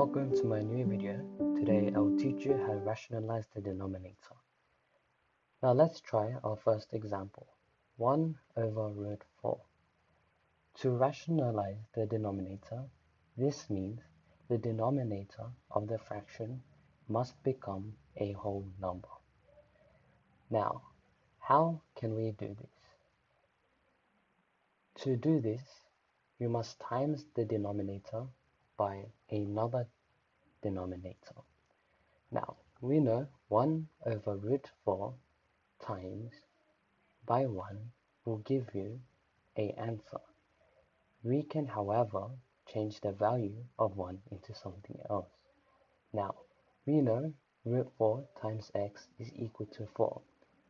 Welcome to my new video. Today I will teach you how to rationalize the denominator. Now let's try our first example, 1 over root 4. To rationalize the denominator, this means the denominator of the fraction must become a whole number. Now, how can we do this? To do this, we must times the denominator by another denominator. Now, we know 1 over root 4 times by 1 will give you an answer. We can, however, change the value of 1 into something else. Now, we know root 4 times x is equal to 4.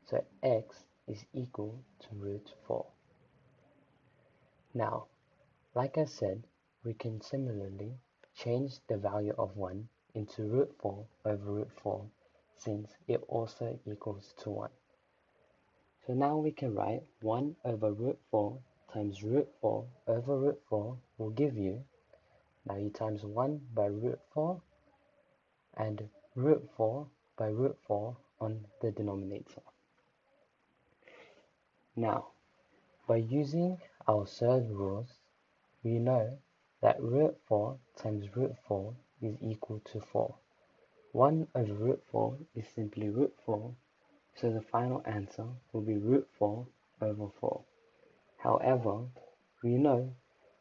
So x is equal to root 4. Now, like I said, we can similarly change the value of 1 into root 4 over root 4 since it also equals to 1. So now we can write 1 over root 4 times root 4 over root 4 will give you, now you times 1 by root 4 and root 4 by root 4 on the denominator. Now, by using our third rules, we know that root 4 times root 4 is equal to 4. 1 over root 4 is simply root 4, so the final answer will be root 4 over 4. However, we know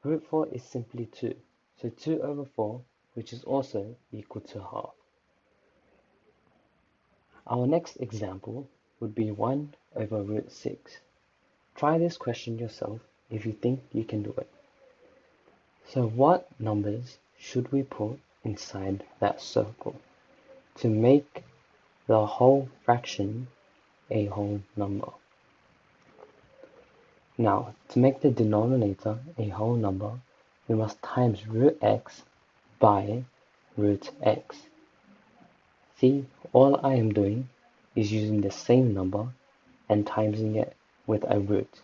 root 4 is simply 2, so 2 over 4, which is also equal to half. Our next example would be 1 over root 6. Try this question yourself if you think you can do it. So what numbers should we put inside that circle to make the whole fraction a whole number? Now, to make the denominator a whole number, we must times root x by root x. See, all I am doing is using the same number and timesing it with a root.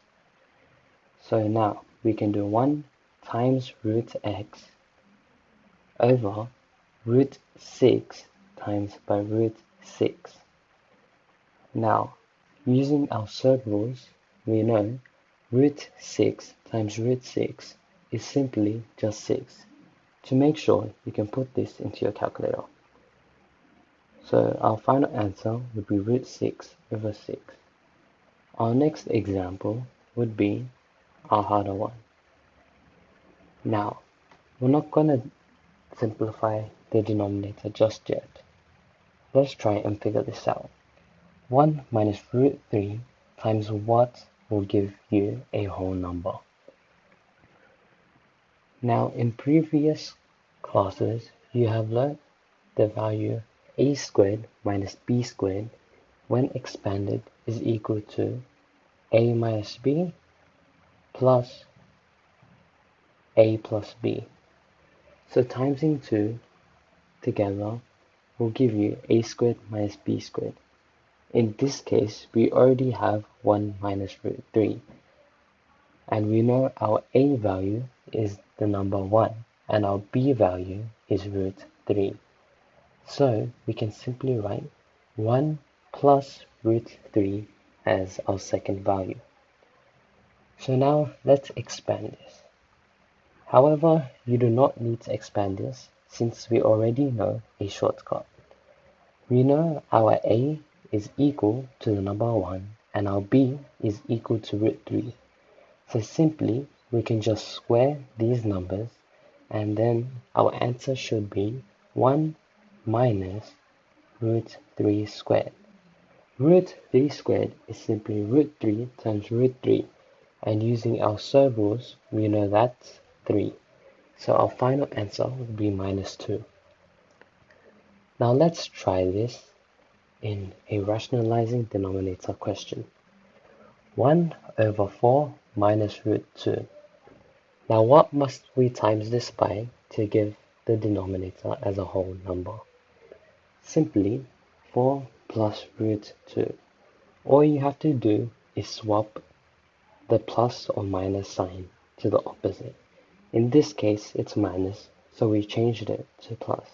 So now we can do 1 times root x over root 6 times by root 6. Now, using our third rules, we know root 6 times root 6 is simply just 6. To make sure, you can put this into your calculator. So our final answer would be root 6 over 6. Our next example would be our harder one. Now, we're not going to simplify the denominator just yet. Let's try and figure this out. 1 minus root 3 times what will give you a whole number? Now, in previous classes, you have learned the value a squared minus b squared when expanded is equal to a minus b plus a plus b. So timesing 2 together will give you a squared minus b squared. In this case, we already have 1 minus root 3. And we know our a value is the number 1 and our b value is root 3. So we can simply write 1 plus root 3 as our second value. So now let's expand this. However, you do not need to expand this since we already know a shortcut. We know our a is equal to the number 1 and our b is equal to root 3. So simply we can just square these numbers and then our answer should be 1 minus root 3 squared. Root 3 squared is simply root 3 times root 3, and using our third rules, we know that's 3. So our final answer would be minus 2. Now let's try this in a rationalizing denominator question. 1 over 4 minus root 2. Now what must we times this by to give the denominator as a whole number? Simply 4 plus root 2. All you have to do is swap the plus or minus sign to the opposite. In this case, it's minus, so we changed it to plus.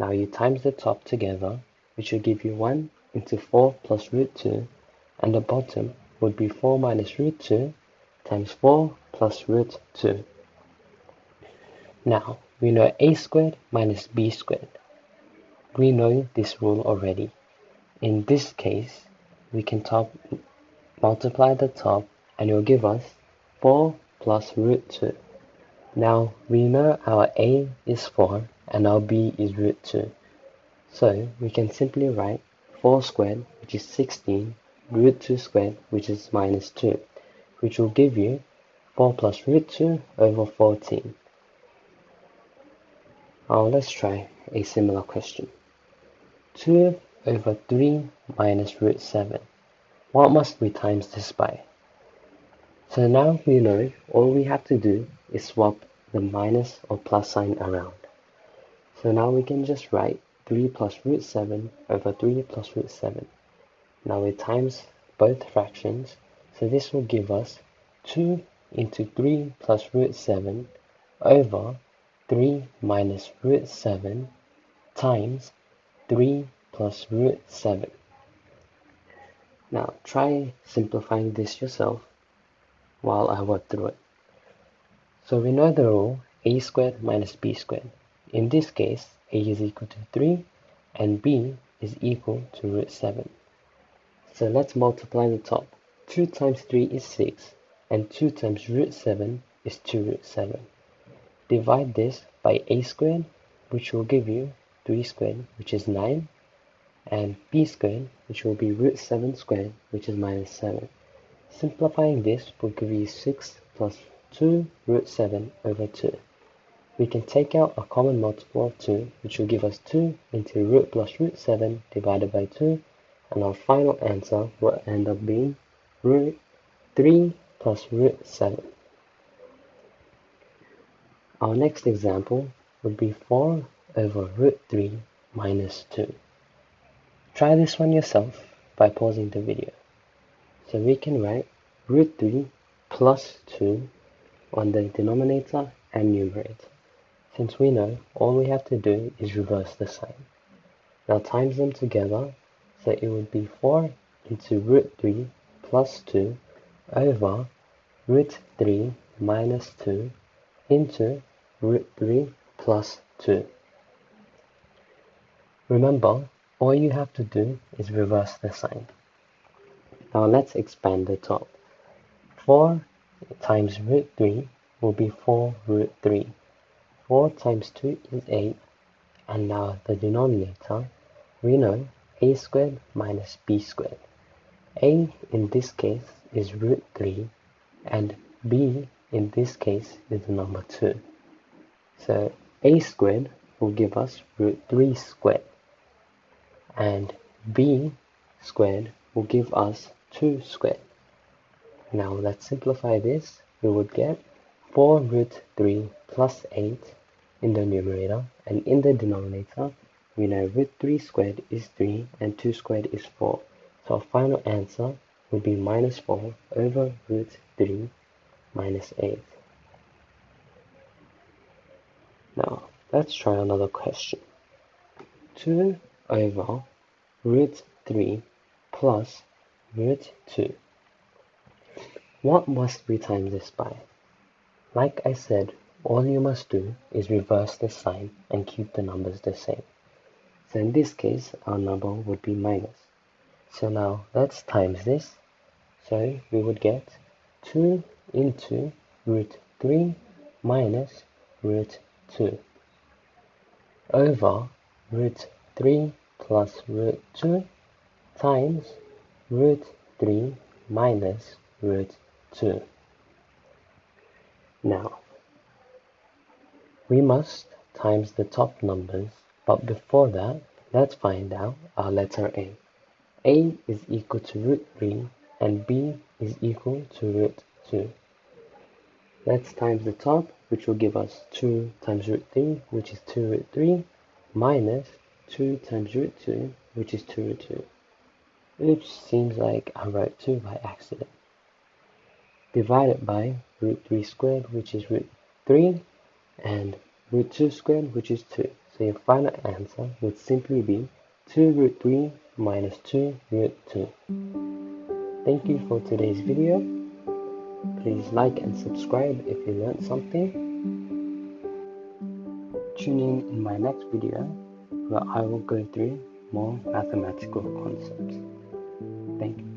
Now you times the top together, which will give you 1 into 4 plus root 2, and the bottom would be 4 minus root 2 times 4 plus root 2. Now, we know a squared minus b squared. We know this rule already. In this case, we can multiply the top and it will give us 4 plus root 2. Now, we know our a is 4 and our b is root 2. So, we can simply write 4 squared, which is 16, root 2 squared, which is minus 2, which will give you 4 plus root 2 over 14. Now, let's try a similar question. 2 over 3 minus root 7. What must we times this by? So now we know all we have to do is swap the minus or plus sign around. So now we can just write 3 plus root 7 over 3 plus root 7. Now we times both fractions, so this will give us 2 into 3 plus root 7 over 3 minus root 7 times 3 plus root 7. Now try simplifying this yourself while I work through it. So we know the rule a squared minus b squared. In this case, a is equal to 3 and b is equal to root 7. So let's multiply the top. 2 times 3 is 6 and 2 times root 7 is 2 root 7. Divide this by a squared, which will give you 3 squared, which is 9, and b squared, which will be root 7 squared, which is minus 7. Simplifying this will give you 6 plus 2 root 7 over 2. We can take out a common multiple of 2, which will give us 2 into root plus root 7 divided by 2, and our final answer will end up being root 3 plus root 7. Our next example would be 4 over root 3 minus 2. Try this one yourself by pausing the video. So we can write root 3 plus 2 on the denominator and numerator. Since we know all we have to do is reverse the sign. Now times them together, so it would be 4 into root 3 plus 2 over root 3 minus 2 into root 3 plus 2. Remember, all you have to do is reverse the sign. Now let's expand the top. 4 times root 3 will be 4 root 3. 4 times 2 is 8, and now the denominator, we know a squared minus b squared. A in this case is root 3, and b in this case is the number 2. So a squared will give us root 3 squared, and b squared will give us 2 squared. Now let's simplify this. We would get 4 root 3 plus 8 in the numerator, and in the denominator, we know root 3 squared is 3 and 2 squared is 4. So our final answer will be minus 4 over root 3 minus 8. Now, let's try another question. 2 over root 3 plus root 2. What must we times this by? Like I said, all you must do is reverse the sign and keep the numbers the same. So in this case, our number would be minus. So now let's times this. So we would get 2 into root 3 minus root 2 over root 3 plus root 2 times root 3 minus root 2. Now, we must times the top numbers, but before that, let's find out our letter A. A is equal to root 3 and B is equal to root 2. Let's times the top, which will give us 2 times root 3, which is 2 root 3, minus 2 times root 2, which is 2 root 2. Oops, seems like I wrote 2 by accident. Divided by root 3 squared, which is root 3, and root 2 squared, which is 2. So your final answer would simply be 2 root 3 minus 2 root 2. Thank you for today's video. Please like and subscribe if you learned something. Tune in my next video where I will go through more mathematical concepts. Thank you.